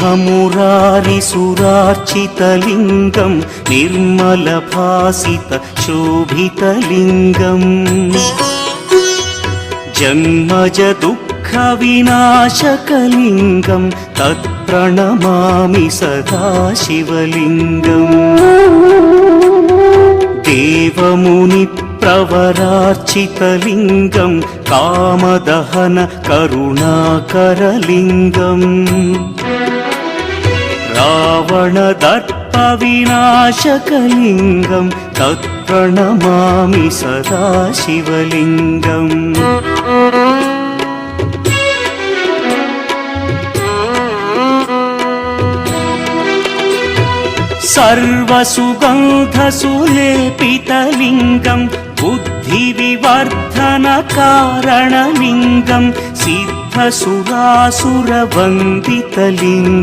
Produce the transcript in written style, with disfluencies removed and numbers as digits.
स्नेहमुरारिसुरार्चितलिङ्गं निर्मलभासितशोभितलिङ्गम् जन्मजदुःखविनाशकलिङ्गं तत्प्रणमामि सदा शिवलिङ्गम् देवमुनिप्रवरार्चितलिङ्गं कामदहन करुणाकरलिङ्गम् रावणदर्पविनाशकलिङ्गं तत्प्रणमामि सदा शिवलिङ्गम् सर्वसुगन्धसुलेपितलिङ्गं बुद्धिविवर्धनकारणलिङ्गं सिद्धसुरासुरवन्दितलिङ्गम्